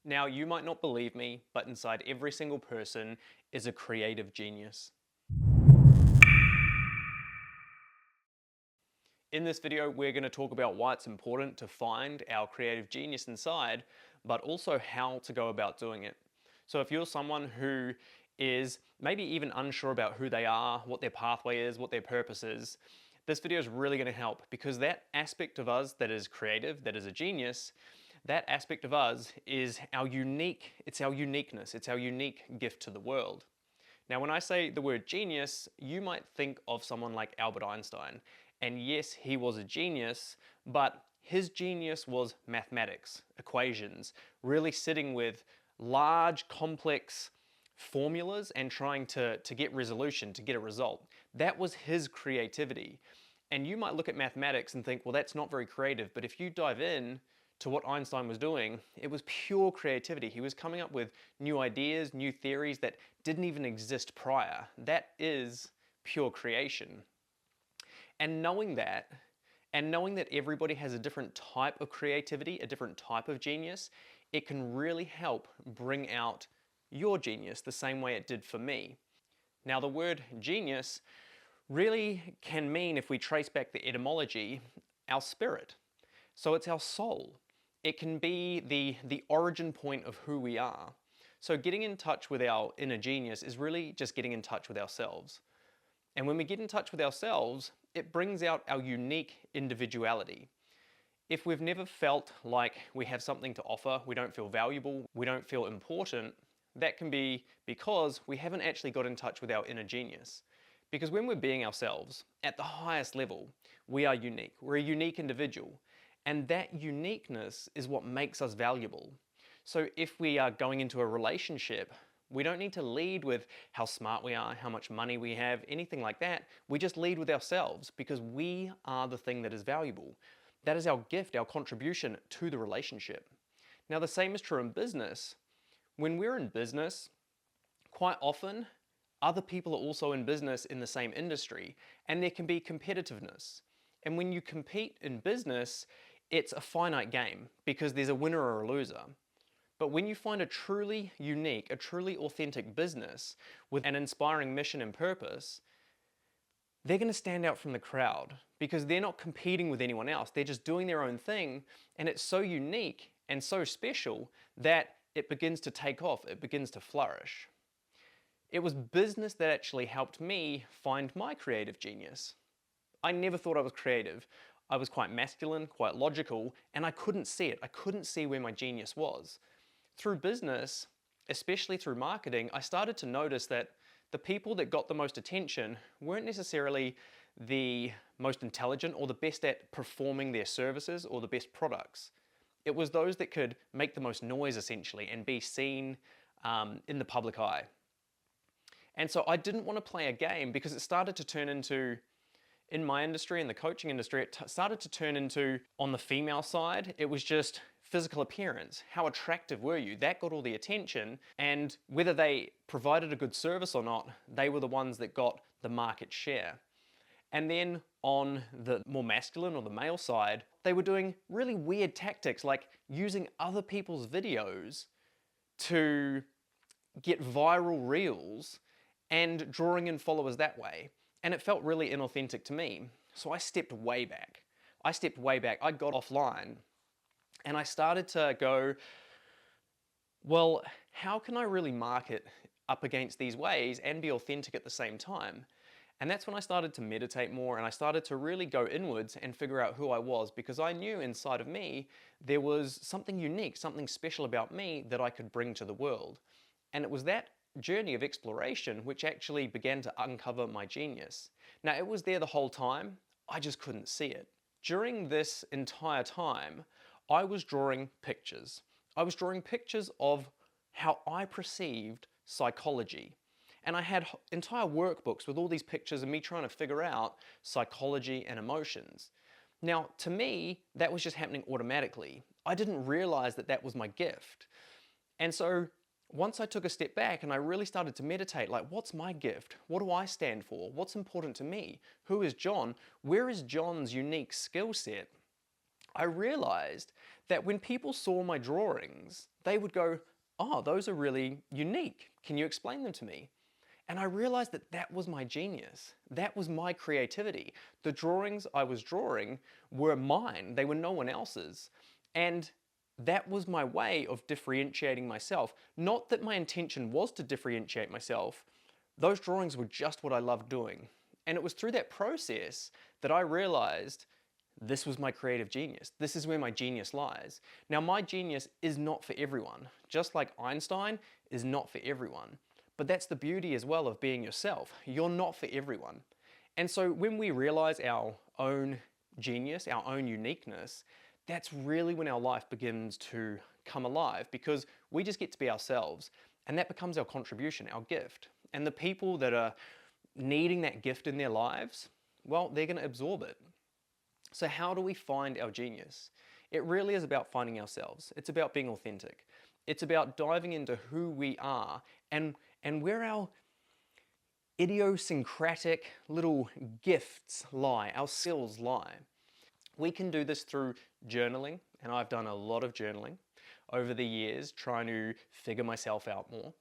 Now, you might not believe me, but inside every single person is a creative genius. In this video, we're going to talk about why it's important to find our creative genius inside, but also how to go about doing it. So if you're someone who is maybe even unsure about who they are, what their pathway is, what their purpose is, this video is really going to help, because that aspect of us that is creative, that is a genius, that aspect of us is our uniqueness, it's our unique gift to the world. Now, when I say the word genius, you might think of someone like Albert Einstein. And yes, he was a genius, but his genius was mathematics, equations, really sitting with large, complex formulas and trying to get resolution, to get a result. That was his creativity. And you might look at mathematics and think, well, that's not very creative. But if you dive in to what Einstein was doing, it was pure creativity. He was coming up with new ideas, new theories that didn't even exist prior. That is pure creation. And knowing that everybody has a different type of creativity, a different type of genius, it can really help bring out your genius the same way it did for me. Now, the word genius really can mean, if we trace back the etymology, our spirit. So it's our soul. It can be the origin point of who we are. So getting in touch with our inner genius is really just getting in touch with ourselves. And when we get in touch with ourselves, it brings out our unique individuality. If we've never felt like we have something to offer, we don't feel valuable, we don't feel important, that can be because we haven't actually got in touch with our inner genius. Because when we're being ourselves, at the highest level, we are unique. We're a unique individual. And that uniqueness is what makes us valuable. So if we are going into a relationship, we don't need to lead with how smart we are, how much money we have, anything like that. We just lead with ourselves, because we are the thing that is valuable. That is our gift, our contribution to the relationship. Now, the same is true in business. When we're in business, quite often, other people are also in business in the same industry, and there can be competitiveness. And when you compete in business, it's a finite game, because there's a winner or a loser. But when you find a truly unique, a truly authentic business with an inspiring mission and purpose, they're going to stand out from the crowd, because they're not competing with anyone else. They're just doing their own thing, and it's so unique and so special that it begins to take off, it begins to flourish. It was business that actually helped me find my creative genius. I never thought I was creative. I was quite masculine, quite logical, and I couldn't see it. I couldn't see where my genius was. Through business, especially through marketing, I started to notice that the people that got the most attention weren't necessarily the most intelligent or the best at performing their services or the best products. It was those that could make the most noise, essentially, and be seen in the public eye. And so I didn't want to play a game, because it started to turn into, in my industry, in the coaching industry, it started to turn into, on the female side, it was just physical appearance. How attractive were you? That got all the attention, and whether they provided a good service or not, they were the ones that got the market share. And then on the more masculine or the male side, they were doing really weird tactics, like using other people's videos to get viral reels and drawing in followers that way. And it felt really inauthentic to me. So I stepped way back. I got offline, and I started to go, well, how can I really market up against these ways and be authentic at the same time? And that's when I started to meditate more, and I started to really go inwards and figure out who I was, because I knew inside of me there was something unique, something special about me that I could bring to the world. And it was that journey of exploration which actually began to uncover my genius. Now, it was there the whole time, I just couldn't see it. During this entire time, I was drawing pictures. I was drawing pictures of how I perceived psychology. And I had entire workbooks with all these pictures of me trying to figure out psychology and emotions. Now, to me, that was just happening automatically. I didn't realize that that was my gift. And so once I took a step back and I really started to meditate, like, what's my gift? What do I stand for? What's important to me? Who is John? Where is John's unique skill set? I realized that when people saw my drawings, they would go, "Oh, those are really unique. Can you explain them to me?" And I realized that that was my genius. That was my creativity. The drawings I was drawing were mine, they were no one else's. And that was my way of differentiating myself. Not that my intention was to differentiate myself, those drawings were just what I loved doing. And it was through that process that I realized this was my creative genius. This is where my genius lies. Now, my genius is not for everyone, just like Einstein is not for everyone. But that's the beauty as well of being yourself. You're not for everyone. And so when we realize our own genius, our own uniqueness, that's really when our life begins to come alive, because we just get to be ourselves, and that becomes our contribution, our gift. And the people that are needing that gift in their lives, well, they're going to absorb it. So how do we find our genius? It really is about finding ourselves. It's about being authentic. It's about diving into who we are and where our idiosyncratic little gifts lie, our skills lie. We can do this through journaling, and I've done a lot of journaling over the years, trying to figure myself out more,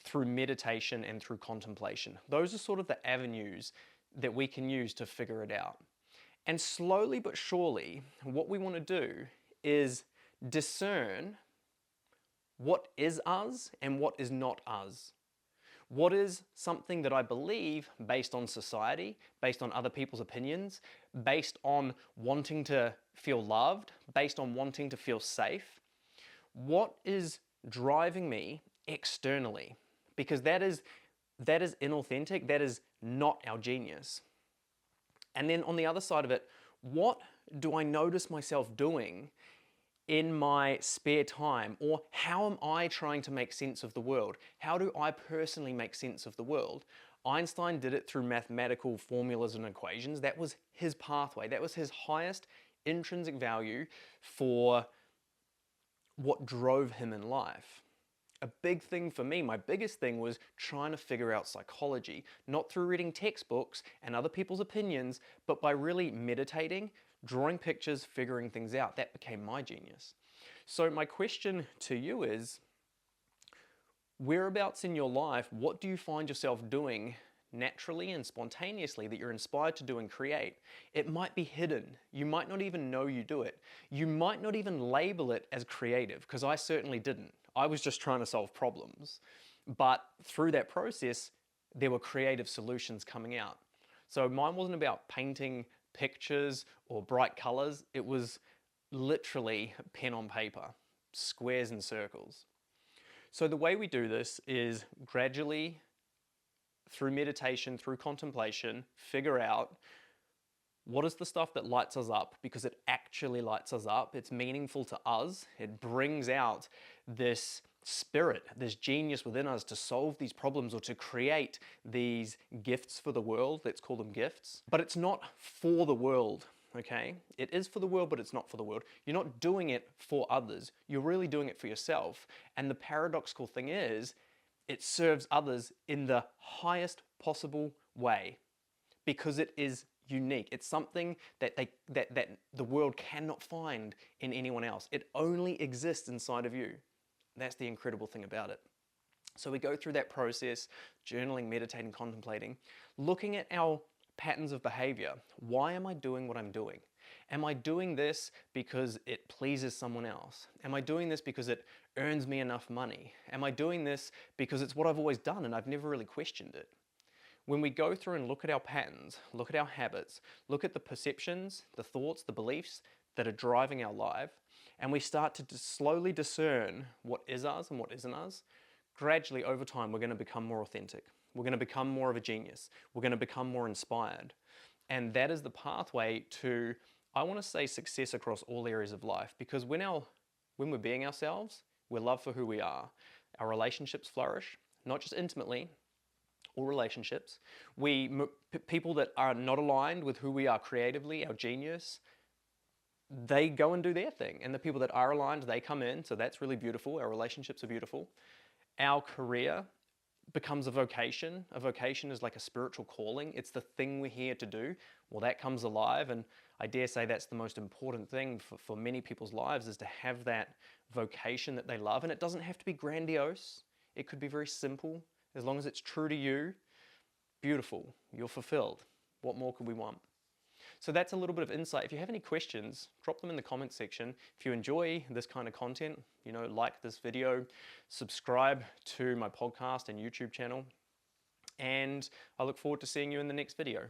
through meditation and through contemplation. Those are sort of the avenues that we can use to figure it out. And slowly but surely, what we want to do is discern what is us and what is not us. What is something that I believe based on society, based on other people's opinions, based on wanting to feel loved, based on wanting to feel safe? What is driving me externally? Because that is inauthentic, that is not our genius. And then on the other side of it, what do I notice myself doing in my spare time? Or how am I trying to make sense of the world? How do I personally make sense of the world? Einstein did it through mathematical formulas and equations. That was his pathway. That was his highest intrinsic value for what drove him in life. A big thing for me, my biggest thing, was trying to figure out psychology, not through reading textbooks and other people's opinions, but by really meditating, drawing pictures, figuring things out. That became my genius. So my question to you is, whereabouts in your life, what do you find yourself doing naturally and spontaneously that you're inspired to do and create? It might be hidden. You might not even know you do it. You might not even label it as creative, because I certainly didn't. I was just trying to solve problems. But through that process, there were creative solutions coming out. So mine wasn't about painting pictures or bright colors. It was literally pen on paper, squares and circles. So the way we do this is gradually, through meditation, through contemplation, figure out what is the stuff that lights us up, because it actually lights us up. It's meaningful to us. It brings out this spirit, this genius within us to solve these problems or to create these gifts for the world. Let's call them gifts. But it's not for the world, okay? It is for the world, but it's not for the world. You're not doing it for others. You're really doing it for yourself. And the paradoxical thing is, it serves others in the highest possible way because it is unique. It's something that the world cannot find in anyone else. It only exists inside of you. That's the incredible thing about it. So we go through that process, journaling, meditating, contemplating, looking at our patterns of behavior. Why am I doing what I'm doing? Am I doing this because it pleases someone else? Am I doing this because it earns me enough money? Am I doing this because it's what I've always done and I've never really questioned it? When we go through and look at our patterns, look at our habits, look at the perceptions, the thoughts, the beliefs that are driving our life, and we start to slowly discern what is us and what isn't us, gradually over time we're going to become more authentic. We're going to become more of a genius. We're going to become more inspired. And that is the pathway to, I want to say, success across all areas of life. Because when we're being ourselves, we're loved for who we are. Our relationships flourish, not just intimately, all relationships. People that are not aligned with who we are creatively, our genius, they go and do their thing. And the people that are aligned, they come in. So that's really beautiful. Our relationships are beautiful. Our career, becomes a vocation. A vocation is like a spiritual calling. It's the thing we're here to do. Well, that comes alive, and I dare say that's the most important thing for many people's lives, is to have that vocation that they love. And it doesn't have to be grandiose. It could be very simple. As long as it's true to you, beautiful, you're fulfilled. What more could we want? So that's a little bit of insight. If you have any questions, drop them in the comments section. If you enjoy this kind of content, like this video, subscribe to my podcast and YouTube channel, and I look forward to seeing you in the next video.